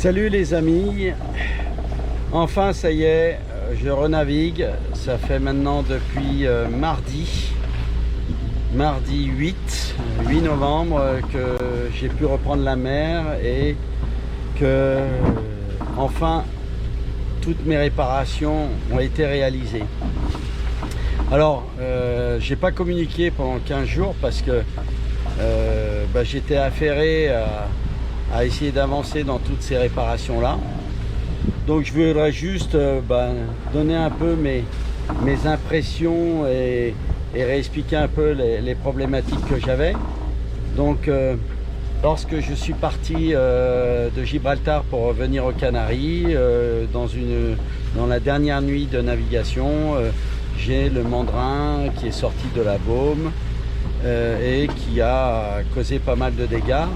Salut les amis, enfin ça y est, je renavigue. Ça fait maintenant depuis mardi 8 novembre que j'ai pu reprendre la mer et que enfin toutes mes réparations ont été réalisées. Alors j'ai pas communiqué pendant 15 jours parce que j'étais affairé à essayer d'avancer dans toutes ces réparations là. Donc je voudrais juste donner un peu mes impressions et réexpliquer un peu les problématiques que j'avais. Donc lorsque je suis parti de Gibraltar pour revenir aux Canaries, dans la dernière nuit de navigation, j'ai le mandrin qui est sorti de la baume et qui a causé pas mal de dégâts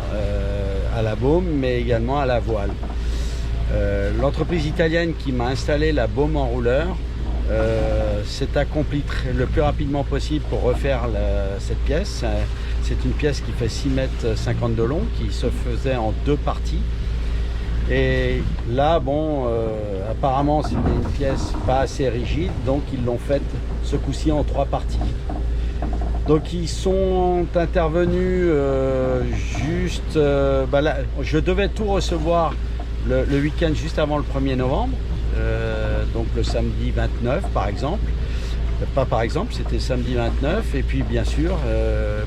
à la baume, mais également à la voile. L'entreprise italienne qui m'a installé la baume enrouleur s'est accomplie le plus rapidement possible pour refaire cette pièce. C'est une pièce qui fait 6,50 m de long, qui se faisait en 2 parties. Et là, apparemment c'était une pièce pas assez rigide, donc ils l'ont faite ce coup-ci en 3 parties. Donc ils sont intervenus là, je devais tout recevoir le week-end juste avant le 1er novembre, donc le samedi 29 par exemple. Pas par exemple, c'était samedi 29. Et puis bien sûr,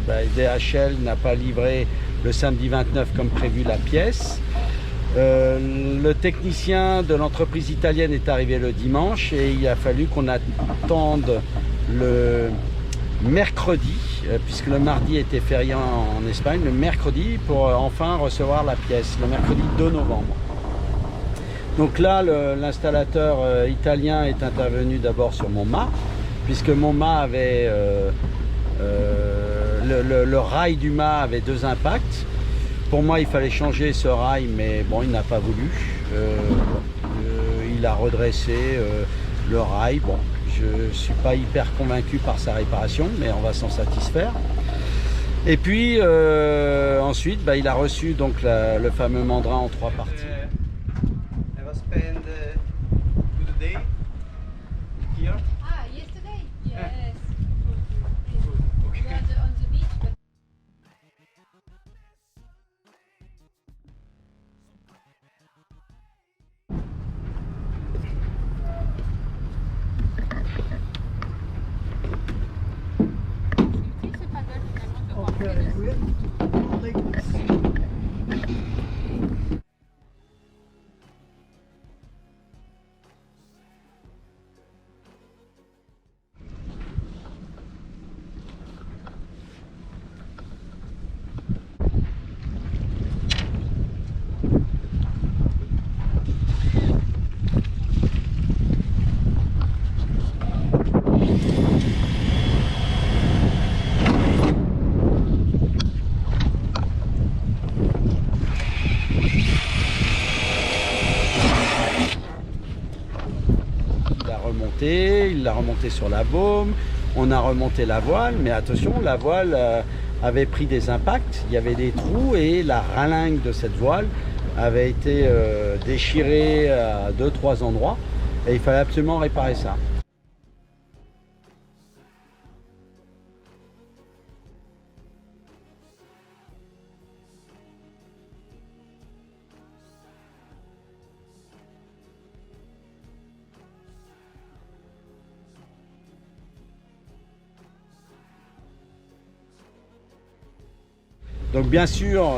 DHL n'a pas livré le samedi 29 comme prévu la pièce. Le technicien de l'entreprise italienne est arrivé le dimanche et il a fallu qu'on attende le mercredi, puisque le mardi était férié en Espagne, le mercredi pour enfin recevoir la pièce, le mercredi 2 novembre. Donc là, l'installateur italien est intervenu d'abord sur mon mât, puisque mon mât avait le rail du mât avait 2 impacts. Pour moi, il fallait changer ce rail, mais bon, il n'a pas voulu. Il a redressé le rail. Bon, je ne suis pas hyper convaincu par sa réparation, mais on va s'en satisfaire. Et puis ensuite, il a reçu donc le fameux mandrin en 3 parties. I was spend the day here. Ah, yesterday? Yes. Okay. We are on the beach, but c'est pas mal finalement de voir que il l'a remonté sur la baume, on a remonté la voile, mais attention, la voile avait pris des impacts, il y avait des trous et la ralingue de cette voile avait été déchirée à 2-3 endroits et il fallait absolument réparer ça. Donc bien sûr,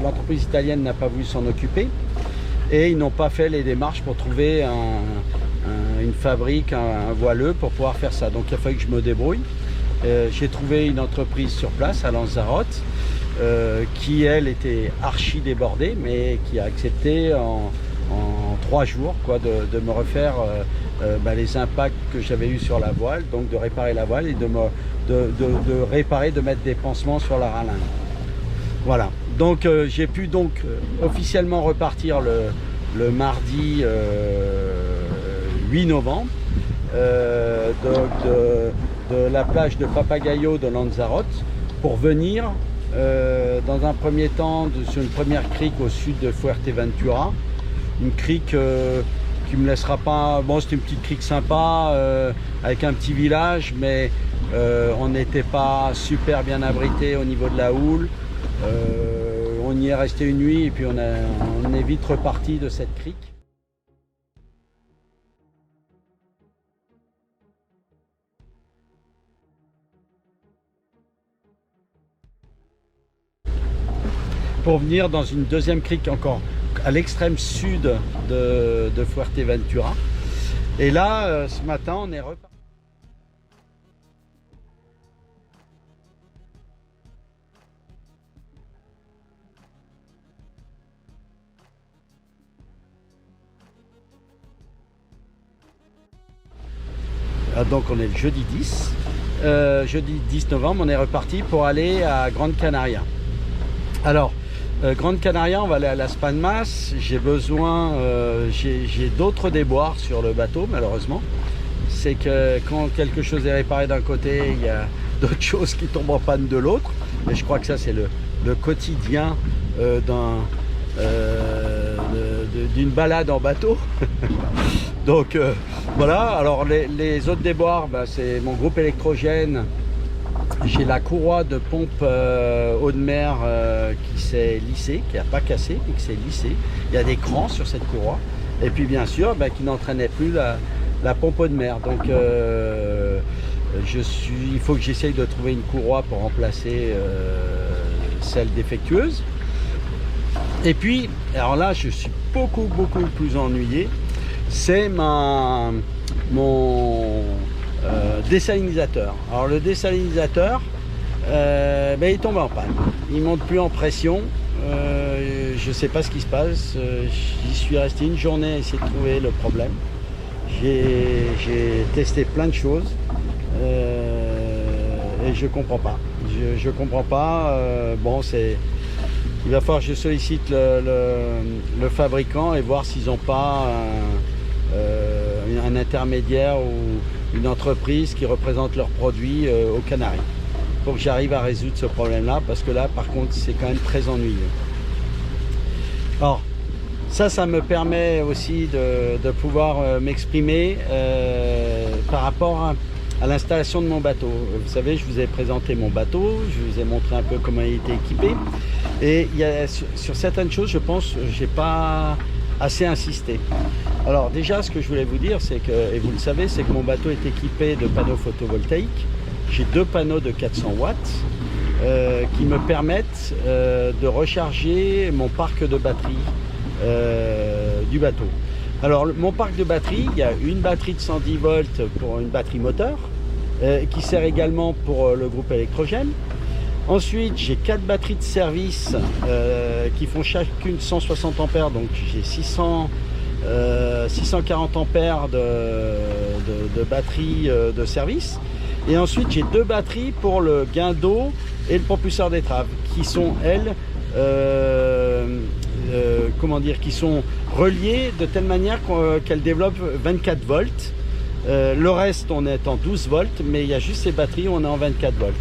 l'entreprise italienne n'a pas voulu s'en occuper et ils n'ont pas fait les démarches pour trouver une fabrique, un voileux pour pouvoir faire ça. Donc il a fallu que je me débrouille. J'ai trouvé une entreprise sur place à Lanzarote qui elle était archi débordée, mais qui a accepté en 3 jours de me refaire les impacts que j'avais eu sur la voile, donc de réparer la voile et de mettre des pansements sur la ralingue. Voilà, donc j'ai pu donc officiellement repartir le mardi 8 novembre de la plage de Papagayo de Lanzarote pour venir dans un premier temps sur une première crique au sud de Fuerteventura. Une crique qui me laissera pas... Bon, c'était une petite crique sympa avec un petit village, mais on n'était pas super bien abrité au niveau de la houle. On y est resté une nuit et puis on est vite reparti de cette crique. Pour venir dans une deuxième crique encore à l'extrême sud de Fuerteventura. Et là, ce matin, on est reparti. Donc on est le jeudi 10. Jeudi 10 novembre, on est reparti pour aller à Grande Canaria. Alors, Grande Canaria, on va aller à Las Palmas. J'ai besoin, j'ai d'autres déboires sur le bateau, malheureusement. C'est que quand quelque chose est réparé d'un côté, il y a d'autres choses qui tombent en panne de l'autre. Mais je crois que ça, c'est le quotidien d'une balade en bateau. Donc voilà, alors les autres déboires, c'est mon groupe électrogène. J'ai la courroie de pompe eau de mer qui s'est lissée, qui n'a pas cassé, mais qui s'est lissée. Il y a des crans sur cette courroie. Et puis bien sûr, qui n'entraînait plus la pompe eau de mer. Donc il faut que j'essaye de trouver une courroie pour remplacer celle défectueuse. Et puis, alors là, je suis beaucoup plus ennuyé. C'est mon désalinisateur. Alors le désalinisateur, il tombe en panne. Il monte plus en pression. Je sais pas ce qui se passe. J'y suis resté une journée à essayer de trouver le problème. J'ai testé plein de choses et je comprends pas. Je comprends pas. Bon, il va falloir que je sollicite le fabricant et voir s'ils n'ont pas un intermédiaire ou une entreprise qui représente leurs produits aux Canaries. Pour que j'arrive à résoudre ce problème-là, parce que là, par contre, c'est quand même très ennuyeux. Alors, ça me permet aussi de pouvoir m'exprimer par rapport à l'installation de mon bateau. Vous savez, je vous ai présenté mon bateau, je vous ai montré un peu comment il était équipé. Et il y a, sur certaines choses, je pense, j'ai pas assez insisté. Alors déjà, ce que je voulais vous dire, c'est que, et vous le savez, c'est que mon bateau est équipé de panneaux photovoltaïques. J'ai 2 panneaux de 400 watts qui me permettent de recharger mon parc de batterie du bateau. Alors mon parc de batterie, il y a une batterie de 110 volts pour une batterie moteur qui sert également pour le groupe électrogène. Ensuite, j'ai 4 batteries de service qui font chacune 160 ampères, donc j'ai 640 ampères de batterie de service. Et ensuite, j'ai 2 batteries pour le guindeau et le propulseur d'étrave, qui sont, elles, qui sont reliées de telle manière qu'elles développent 24 volts. Le reste, on est en 12 volts, mais il y a juste ces batteries où on est en 24 volts.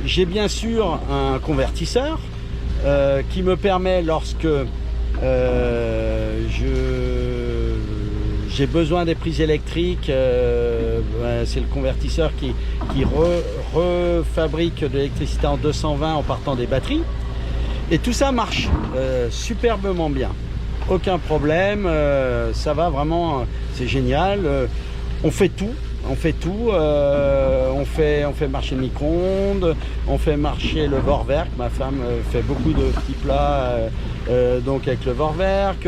J'ai bien sûr un convertisseur qui me permet, lorsque j'ai besoin des prises électriques, c'est le convertisseur qui refabrique de l'électricité en 220 en partant des batteries. Et tout ça marche superbement bien. Aucun problème, ça va vraiment, c'est génial. On fait tout. On fait marcher le micro-ondes, on fait marcher le Vorwerk. Ma femme fait beaucoup de petits plats donc avec le Vorwerk.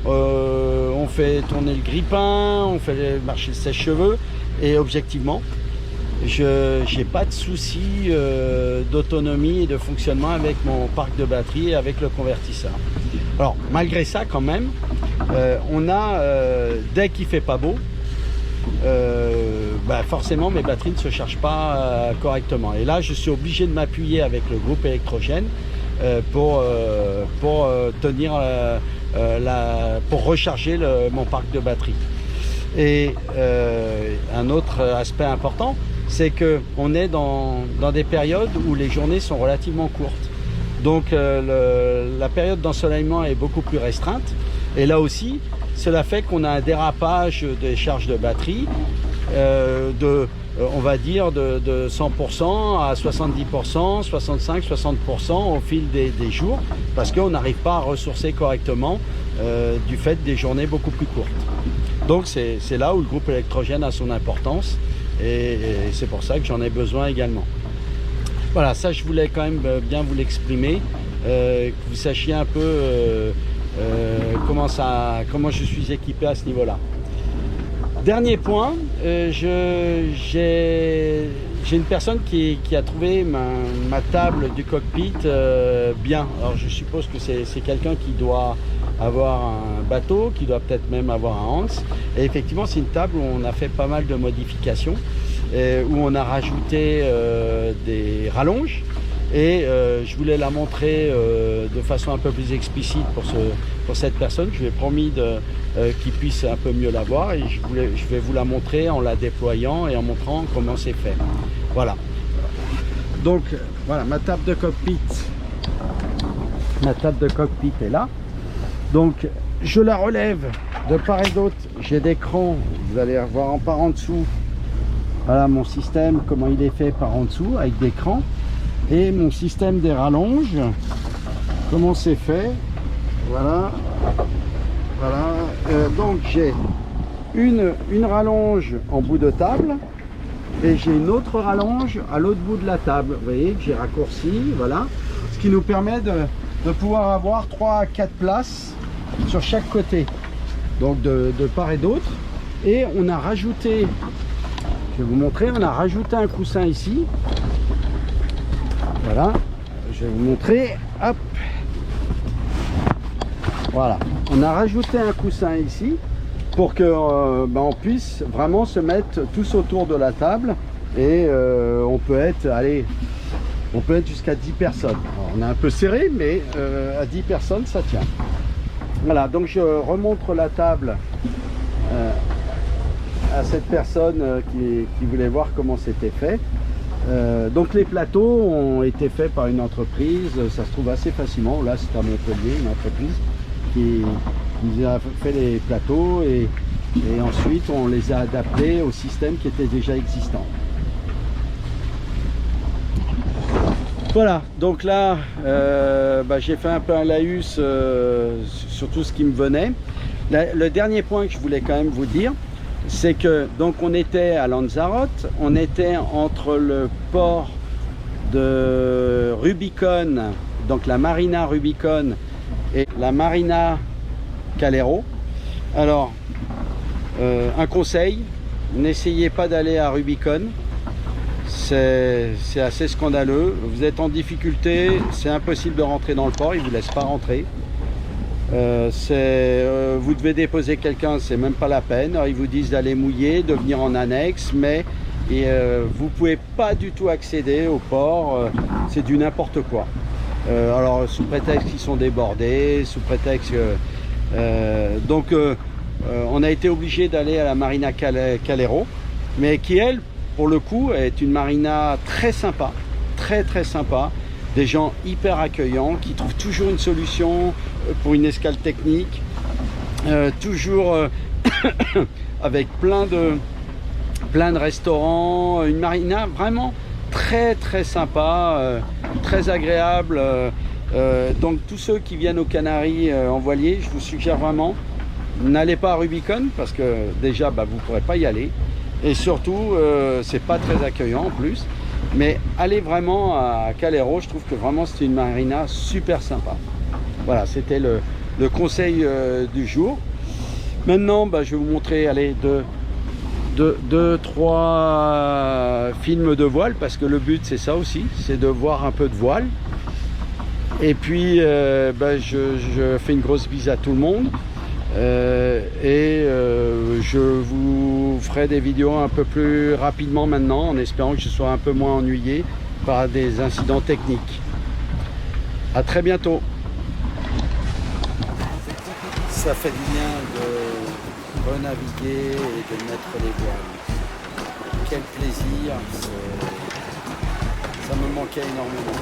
On fait tourner le grille-pain, on fait marcher le sèche-cheveux. Et objectivement, je n'ai pas de souci d'autonomie et de fonctionnement avec mon parc de batterie et avec le convertisseur. Alors malgré ça, quand même, on a, dès qu'il ne fait pas beau, forcément mes batteries ne se chargent pas correctement, et là je suis obligé de m'appuyer avec le groupe électrogène pour recharger mon parc de batterie. Et un autre aspect important, c'est qu'on est dans des périodes où les journées sont relativement courtes. Donc la période d'ensoleillement est beaucoup plus restreinte. Et là aussi, cela fait qu'on a un dérapage des charges de batterie on va dire de 100% à 70%, 65-60% au fil des jours, parce qu'on n'arrive pas à ressourcer correctement du fait des journées beaucoup plus courtes. Donc c'est là où le groupe électrogène a son importance, et c'est pour ça que j'en ai besoin également. Voilà, ça je voulais quand même bien vous l'exprimer, que vous sachiez un peu comment je suis équipé à ce niveau-là. Dernier point, j'ai une personne qui a trouvé ma table du cockpit bien. Alors je suppose que c'est quelqu'un qui doit avoir un bateau, qui doit peut-être même avoir un Hans. Et effectivement, c'est une table où on a fait pas mal de modifications, où on a rajouté des rallonges. Et je voulais la montrer de façon un peu plus explicite pour cette personne. Je lui ai promis qu'il puisse un peu mieux la voir, et je vais vous la montrer en la déployant et en montrant comment c'est fait. Voilà. Donc voilà, ma table de cockpit. Ma table de cockpit est là. Donc je la relève de part et d'autre. J'ai des crans, vous allez voir par en dessous. Voilà mon système, comment il est fait par en dessous avec des crans. Et mon système des rallonges, comment c'est fait. Voilà. Donc j'ai une rallonge en bout de table, et j'ai une autre rallonge à l'autre bout de la table. Vous voyez que j'ai raccourci, voilà. Ce qui nous permet de pouvoir avoir 3 à 4 places sur chaque côté, donc de part et d'autre. Et on a rajouté, je vais vous montrer, on a rajouté un coussin ici. Voilà, je vais vous montrer, hop, voilà, on a rajouté un coussin ici pour que on puisse vraiment se mettre tous autour de la table, et on peut être jusqu'à 10 personnes. Alors, on est un peu serré, mais à 10 personnes ça tient. Voilà, donc je remontre la table à cette personne qui voulait voir comment c'était fait. Donc les plateaux ont été faits par une entreprise, ça se trouve assez facilement. Là c'est à Montpellier, une entreprise qui nous a fait les plateaux, et ensuite on les a adaptés au système qui était déjà existant. Voilà, donc là j'ai fait un peu un laïus sur tout ce qui me venait. Le dernier point que je voulais quand même vous dire, c'est que donc on était à Lanzarote, on était entre le port de Rubicon, donc la marina Rubicon, et la marina Calero. Alors un conseil, n'essayez pas d'aller à Rubicon, c'est assez scandaleux. Vous êtes en difficulté, c'est impossible de rentrer dans le port, ils ne vous laissent pas rentrer. Vous devez déposer quelqu'un, c'est même pas la peine. Alors, ils vous disent d'aller mouiller, de venir en annexe, mais vous pouvez pas du tout accéder au port, c'est du n'importe quoi. Alors sous prétexte qu'ils sont débordés, sous prétexte donc on a été obligé d'aller à la marina Calero, mais qui elle pour le coup est une marina très sympa, très sympa. Des gens hyper accueillants qui trouvent toujours une solution pour une escale technique, toujours avec plein de restaurants, une marina vraiment très sympa, très agréable. Donc tous ceux qui viennent aux Canaries en voilier, je vous suggère vraiment, n'allez pas à Rubicon parce que déjà vous ne pourrez pas y aller, et surtout c'est pas très accueillant en plus. Mais allez vraiment à Calero, je trouve que vraiment c'est une marina super sympa. Voilà, c'était le conseil du jour. Maintenant, je vais vous montrer deux, trois films de voile, parce que le but c'est ça aussi, c'est de voir un peu de voile. Et puis je fais une grosse bise à tout le monde. Je vous ferai des vidéos un peu plus rapidement maintenant, en espérant que je sois un peu moins ennuyé par des incidents techniques. À très bientôt. Ça fait du bien de renaviguer et de mettre les voiles. quel plaisir, ça me manquait énormément.